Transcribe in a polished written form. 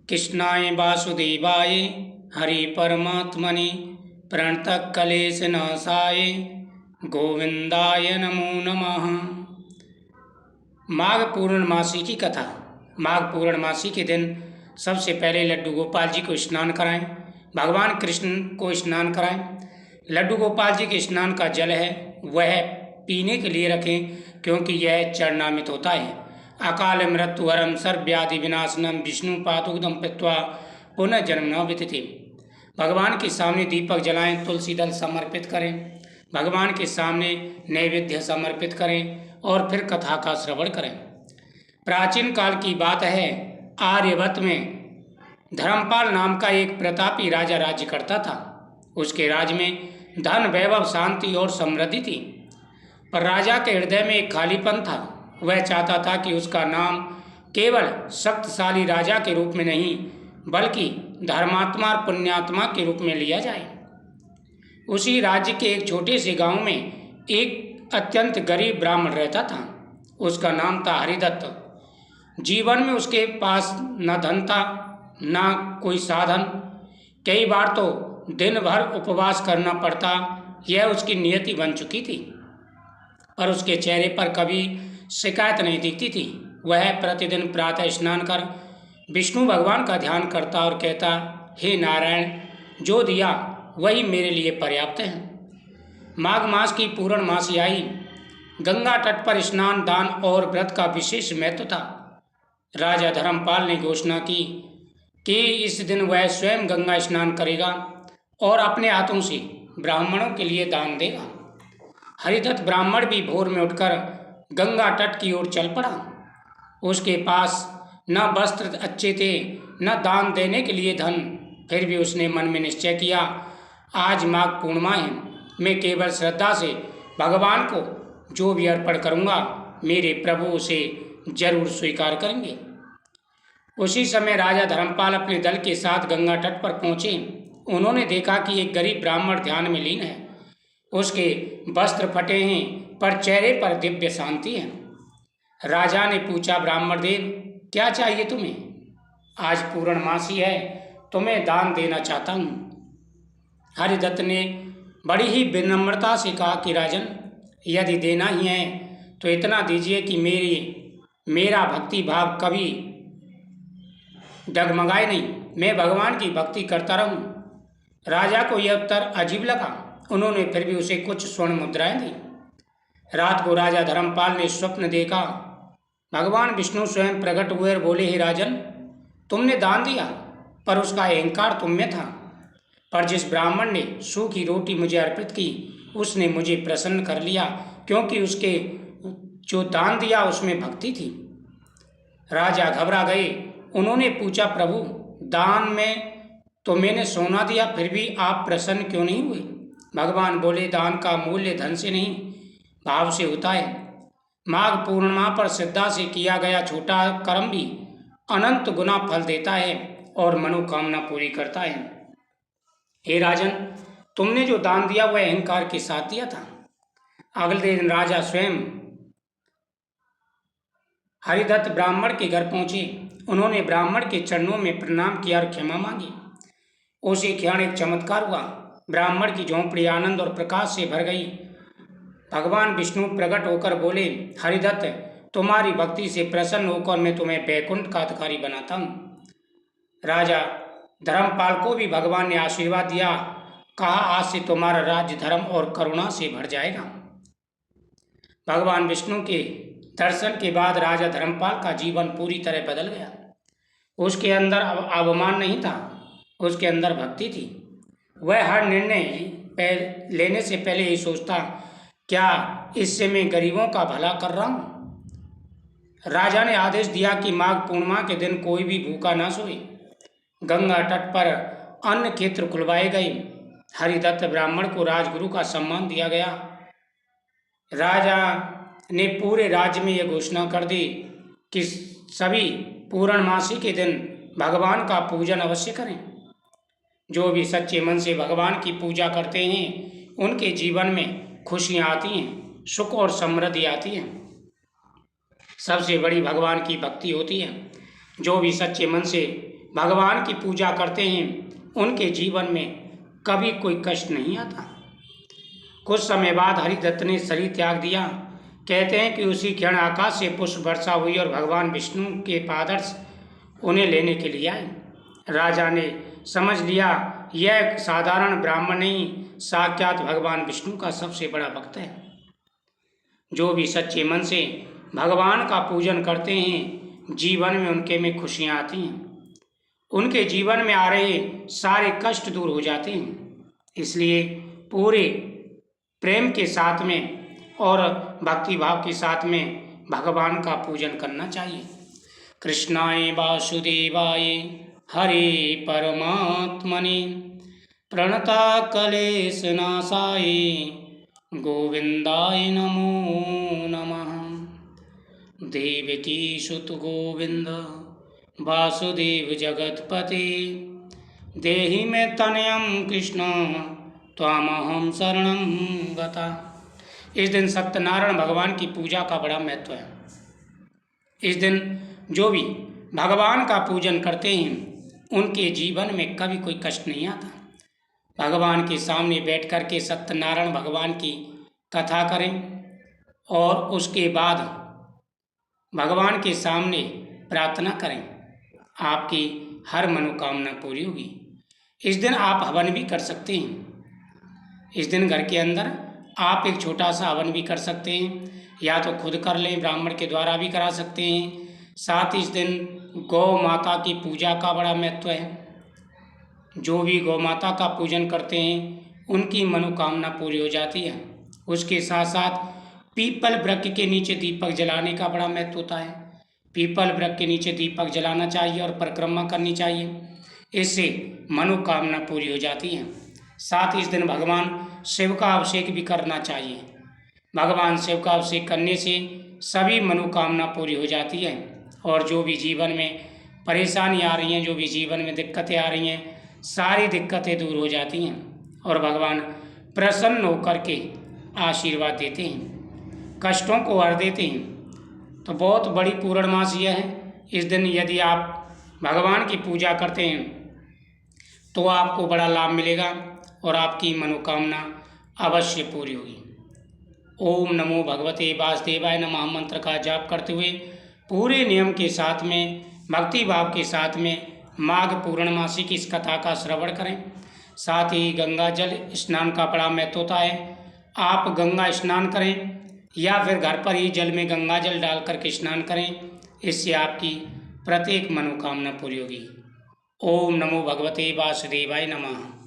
कृष्णाय वासुदेवाय हरि परमात्मने प्रणतः क्लेशनाशाय गोविंदाय नमो नमः। माघ पूर्णमासी की कथा। माघ पूर्णमासी के दिन सबसे पहले लड्डू गोपाल जी को स्नान कराएं, भगवान कृष्ण को स्नान कराएं। लड्डू गोपाल जी के स्नान का जल है वह पीने के लिए रखें, क्योंकि यह चरणामृत होता है। अकाल मृत्युहरम सर्वव्याधि विनाशनम विष्णु पादुकदम पीत्वा पुनः जन्म न विदिते। भगवान के सामने दीपक जलाएं, तुलसी दल समर्पित करें, भगवान के सामने नैवेद्य समर्पित करें और फिर कथा का श्रवण करें। प्राचीन काल की बात है, आर्यवत में धर्मपाल नाम का एक प्रतापी राजा राज्य करता था। उसके राज्य में धन, वैभव, शांति और समृद्धि थी, पर राजा के हृदय में एक खालीपन था। वह चाहता था कि उसका नाम केवल शक्तिशाली राजा के रूप में नहीं, बल्कि धर्मात्मा और पुण्यात्मा के रूप में लिया जाए। उसी राज्य के एक छोटे से गांव में एक अत्यंत गरीब ब्राह्मण रहता था। उसका नाम था हरिदत्त। जीवन में उसके पास न धन था न कोई साधन। कई बार तो दिन भर उपवास करना पड़ता, यह उसकी नियति बन चुकी थी। पर उसके चेहरे पर कभी शिकायत नहीं दिखती थी। वह प्रतिदिन प्रातः स्नान कर विष्णु भगवान का ध्यान करता और कहता, हे नारायण, जो दिया वही मेरे लिए पर्याप्त है। माघ मास की पूर्णमासी आई। गंगा तट पर स्नान, दान और व्रत का विशेष महत्व था। राजा धर्मपाल ने घोषणा की कि इस दिन वह स्वयं गंगा स्नान करेगा और अपने हाथों से ब्राह्मणों के लिए दान देगा। हरिदत्त ब्राह्मण भी भोर में उठकर गंगा तट की ओर चल पड़ा। उसके पास न वस्त्र अच्छे थे न दान देने के लिए धन। फिर भी उसने मन में निश्चय किया, आज माघ पूर्णिमा है, मैं केवल श्रद्धा से भगवान को जो भी अर्पण करूँगा मेरे प्रभु उसे जरूर स्वीकार करेंगे। उसी समय राजा धर्मपाल अपने दल के साथ गंगा तट पर पहुँचे। उन्होंने देखा कि एक गरीब ब्राह्मण ध्यान में लीन है। उसके वस्त्र फटे हैं पर चेहरे पर दिव्य शांति है। राजा ने पूछा, ब्राह्मण देव, क्या चाहिए तुम्हें? आज पूर्णमासी है, तुम्हें दान देना चाहता हूँ। हरिदत्त ने बड़ी ही विनम्रता से कहा कि राजन, यदि देना ही है तो इतना दीजिए कि मेरा भक्ति भाव कभी डगमगाए नहीं, मैं भगवान की भक्ति करता रहूं। राजा को यह उत्तर अजीब लगा। उन्होंने फिर भी उसे कुछ स्वर्ण मुद्राएं दी। रात को राजा धर्मपाल ने स्वप्न देखा। भगवान विष्णु स्वयं प्रकट हुए और बोले, हे राजन, तुमने दान दिया पर उसका अहंकार तुम में था, पर जिस ब्राह्मण ने सूखी रोटी मुझे अर्पित की उसने मुझे प्रसन्न कर लिया, क्योंकि उसके जो दान दिया उसमें भक्ति थी। राजा घबरा गए। उन्होंने पूछा, प्रभु, दान में तो मैंने सोना दिया, फिर भी आप प्रसन्न क्यों नहीं हुए? भगवान बोले, दान का मूल्य धन से नहीं भाव से होता है। माघ पूर्णिमा पर श्रद्धा से किया गया छोटा कर्म भी अनंत गुना फल देता है और मनोकामना पूरी करता है। हे राजन, तुमने जो दान दिया वह अहंकार के साथ दिया था। अगले दिन राजा स्वयं हरिदत्त ब्राह्मण के घर पहुंचे। उन्होंने ब्राह्मण के चरणों में प्रणाम किया और क्षमा मांगी। उसी क्षण एक चमत्कार हुआ। ब्राह्मण की झोंपड़ी आनंद और प्रकाश से भर गई। भगवान विष्णु प्रकट होकर बोले, हरिदत्त, तुम्हारी भक्ति से प्रसन्न होकर मैं तुम्हें बैकुंठ का अधिकारी बनाता हूँ। राजा धर्मपाल को भी भगवान ने आशीर्वाद दिया। कहा, आज से तुम्हारा राज्य धर्म और करुणा से भर जाएगा। भगवान विष्णु के दर्शन के बाद राजा धर्मपाल का जीवन पूरी तरह बदल गया। उसके अंदर अवमान नहीं था, उसके अंदर भक्ति थी। वह हर निर्णय लेने से पहले यही सोचता, क्या इससे मैं गरीबों का भला कर रहा हूँ? राजा ने आदेश दिया कि माघ पूर्णिमा के दिन कोई भी भूखा ना सोए। गंगा तट पर अन्न क्षेत्र खुलवाए गए। हरिदत्त ब्राह्मण को राजगुरु का सम्मान दिया गया। राजा ने पूरे राज्य में यह घोषणा कर दी कि सभी पूर्णमासी के दिन भगवान का पूजन अवश्य करें। जो भी सच्चे मन से भगवान की पूजा करते हैं उनके जीवन में खुशियाँ आती हैं, सुख और समृद्धि आती है। सबसे बड़ी भगवान की भक्ति होती है। जो भी सच्चे मन से भगवान की पूजा करते हैं उनके जीवन में कभी कोई कष्ट नहीं आता। कुछ समय बाद हरिदत्त ने शरीर त्याग दिया। कहते हैं कि उसी क्षण आकाश से पुष्प वर्षा हुई और भगवान विष्णु के पादर्श उन्हें लेने के लिए आए। राजा ने समझ लिया यह साधारण ब्राह्मण नहीं, साक्षात भगवान विष्णु का सबसे बड़ा भक्त है। जो भी सच्चे मन से भगवान का पूजन करते हैं जीवन में उनके में खुशियाँ आती हैं, उनके जीवन में आ रहे सारे कष्ट दूर हो जाते हैं। इसलिए पूरे प्रेम के साथ में और भक्ति भाव के साथ में भगवान का पूजन करना चाहिए। कृष्णाय वासुदेवाय हरे परमात्मने प्रणता क्लेशनाशाय गोविंदाय नमो नमः। देवकी सुत गोविंद वासुदेव जगतपते देहि मे तनयं कृष्ण त्वामहं शरणं गता। इस दिन सत्यनारायण भगवान की पूजा का बड़ा महत्व है। इस दिन जो भी भगवान का पूजन करते हैं उनके जीवन में कभी कोई कष्ट नहीं आता। भगवान के सामने बैठ कर के सत्यनारायण भगवान की कथा करें और उसके बाद भगवान के सामने प्रार्थना करें, आपकी हर मनोकामना पूरी होगी। इस दिन आप हवन भी कर सकते हैं। इस दिन घर के अंदर आप एक छोटा सा हवन भी कर सकते हैं, या तो खुद कर लें, ब्राह्मण के द्वारा भी करा सकते हैं। साथ ही इस दिन गौ माता की पूजा का बड़ा महत्व है। जो भी गौ माता का पूजन करते हैं उनकी मनोकामना पूरी हो जाती है। उसके साथ साथ पीपल वृक्ष के नीचे दीपक जलाने का बड़ा महत्व होता है। पीपल वृक्ष के नीचे दीपक जलाना चाहिए और परिक्रमा करनी चाहिए, इससे मनोकामना पूरी हो जाती है। साथ ही इस दिन भगवान शिव का अभिषेक भी करना चाहिए। भगवान शिव का अभिषेक करने से सभी मनोकामना पूरी हो जाती है और जो भी जीवन में परेशानी आ रही हैं, जो भी जीवन में दिक्कतें आ रही हैं, सारी दिक्कतें दूर हो जाती हैं और भगवान प्रसन्न होकर के आशीर्वाद देते हैं, कष्टों को हर देते हैं। तो बहुत बड़ी पूर्णमासी है। इस दिन यदि आप भगवान की पूजा करते हैं तो आपको बड़ा लाभ मिलेगा और आपकी मनोकामना अवश्य पूरी होगी। ओम नमो भगवते वासुदेवाय नमः मंत्र का जाप करते हुए पूरे नियम के साथ में, भक्ति भाव के साथ में माघ पूर्णमासी की इस कथा का श्रवण करें। साथ ही गंगा जल स्नान का बड़ा महत्व होता है। आप गंगा स्नान करें या फिर घर पर ही जल में गंगा जल डाल करके स्नान करें, इससे आपकी प्रत्येक मनोकामना पूरी होगी। ओम नमो भगवते वासुदेवाय नमः।